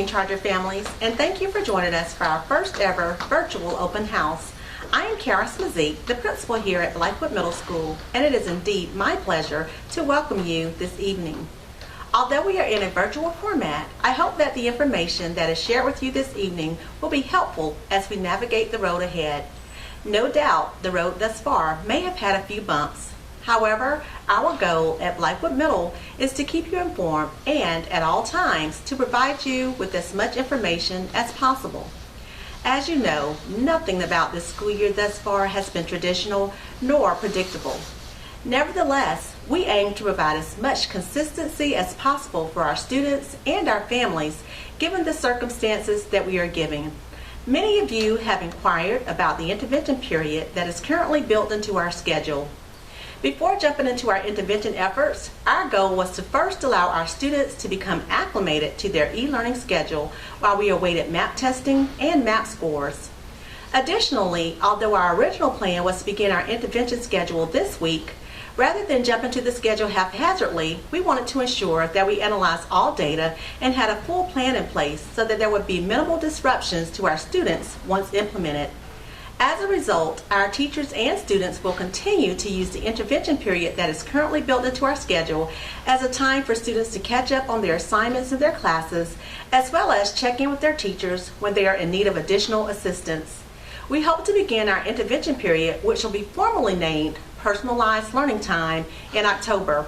Charger families, and thank you for joining us for our first ever virtual open house. I am Karis Mazik, the principal here at Blythewood Middle School, and it is indeed my pleasure to welcome you this evening. Although we are in a virtual format, I hope that the information that is shared with you this evening will be helpful as we navigate the road ahead. No doubt the road thus far may have had a few bumps. However, our goal at Blythewood Middle is to keep you informed and, at all times, to provide you with as much information as possible. As you know, nothing about this school year thus far has been traditional nor predictable. Nevertheless, we aim to provide as much consistency as possible for our students and our families, given the circumstances that we are giving. Many of you have inquired about the intervention period that is currently built into our schedule. Before jumping into our intervention efforts, our goal was to first allow our students to become acclimated to their e-learning schedule while we awaited MAP testing and MAP scores. Additionally, although our original plan was to begin our intervention schedule this week, rather than jump into the schedule haphazardly, we wanted to ensure that we analyzed all data and had a full plan in place so that there would be minimal disruptions to our students once implemented. As a result, our teachers and students will continue to use the intervention period that is currently built into our schedule as a time for students to catch up on their assignments in their classes, as well as check in with their teachers when they are in need of additional assistance. We hope to begin our intervention period, which will be formally named Personalized Learning Time, in October.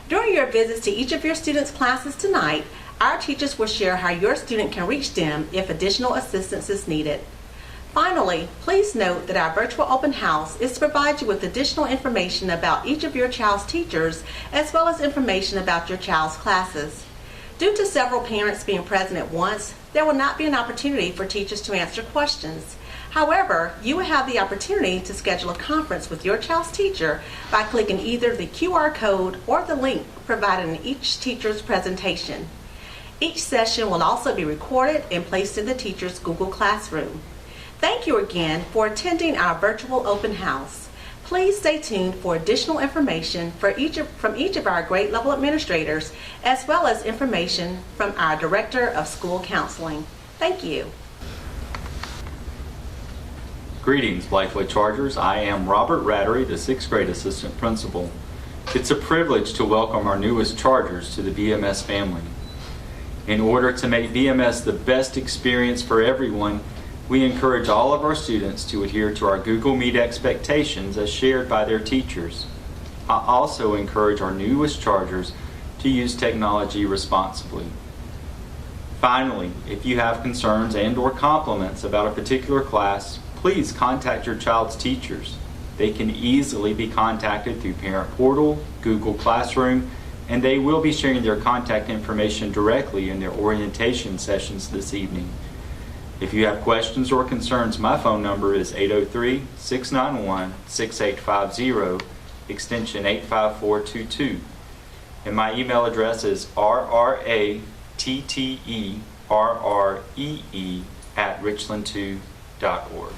During your visits to each of your students' classes tonight, our teachers will share how your student can reach them if additional assistance is needed. Finally, please note that our virtual open house is to provide you with additional information about each of your child's teachers, as well as information about your child's classes. Due to several parents being present at once, there will not be an opportunity for teachers to answer questions. However, you will have the opportunity to schedule a conference with your child's teacher by clicking either the QR code or the link provided in each teacher's presentation. Each session will also be recorded and placed in the teacher's Google Classroom. Thank you again for attending our virtual open house. Please stay tuned for additional information from each of our grade level administrators, as well as information from our Director of School Counseling. Thank you. Greetings, Blythewood Chargers. I am Robert Rattery, the 6th grade assistant principal. It's a privilege to welcome our newest Chargers to the BMS family. In order to make BMS the best experience for everyone, we encourage all of our students to adhere to our Google Meet expectations as shared by their teachers. I also encourage our newest Chargers to use technology responsibly. Finally, if you have concerns and/or compliments about a particular class, please contact your child's teachers. They can easily be contacted through Parent Portal, Google Classroom, and they will be sharing their contact information directly in their orientation sessions this evening. If you have questions or concerns, my phone number is 803-691-6850, extension 85422. And my email address is rrattetterree@richland2.org.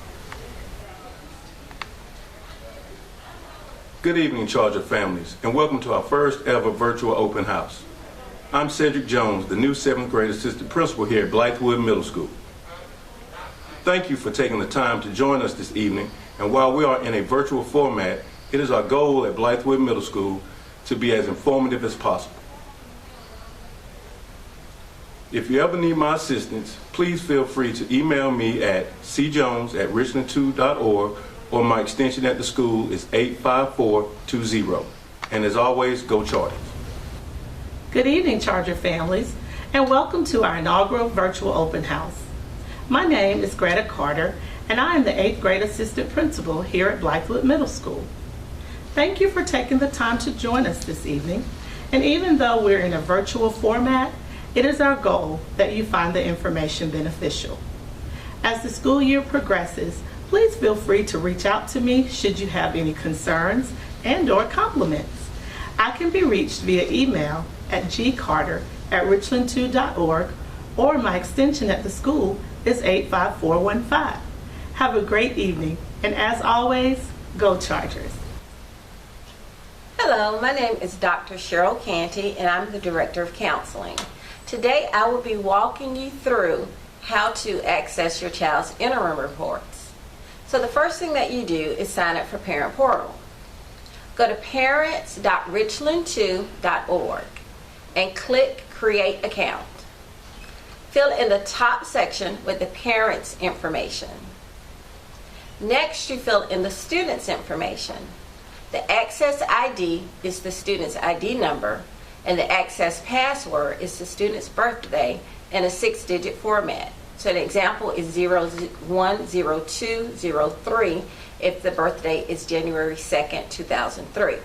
Good evening, Charger families, and welcome to our first ever virtual open house. I'm Cedric Jones, the new 7th grade assistant principal here at Blythewood Middle School. Thank you for taking the time to join us this evening, and while we are in a virtual format, it is our goal at Blythewood Middle School to be as informative as possible. If you ever need my assistance, please feel free to email me at cjones@richland2.org, or my extension at the school is 85420. And as always, go Chargers. Good evening, Charger families, and welcome to our inaugural virtual open house. My name is Greta Carter, and I am the 8th grade assistant principal here at Blythewood Middle School. Thank you for taking the time to join us this evening, and even though we're in a virtual format, it is our goal that you find the information beneficial. As the school year progresses, please feel free to reach out to me should you have any concerns and/or compliments. I can be reached via email at gcarter@richland2.org, or my extension at the school is 85415. Have a great evening, and as always, go Chargers. Hello, my name is Dr. Cheryl Canty, and I'm the Director of Counseling. Today I will be walking you through how to access your child's interim reports. So the first thing that you do is sign up for Parent Portal. Go to parents.richland2.org and click Create Account. Fill in the top section with the parent's information. Next, you fill in the student's information. The access ID is the student's ID number, and the access password is the student's birthday in a 6-digit format. So the example is 010203 if the birthday is January 2nd, 2003.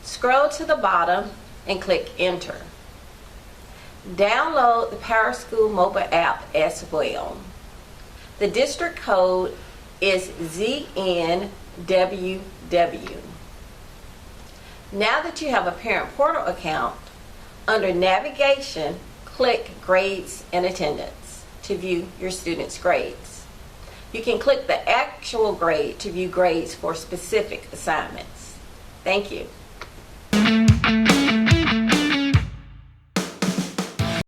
Scroll to the bottom and click Enter. Download the PowerSchool mobile app as well. The district code is ZNWW. Now that you have a Parent Portal account, under Navigation, click Grades and Attendance to view your students' grades. You can click the actual grade to view grades for specific assignments. Thank you.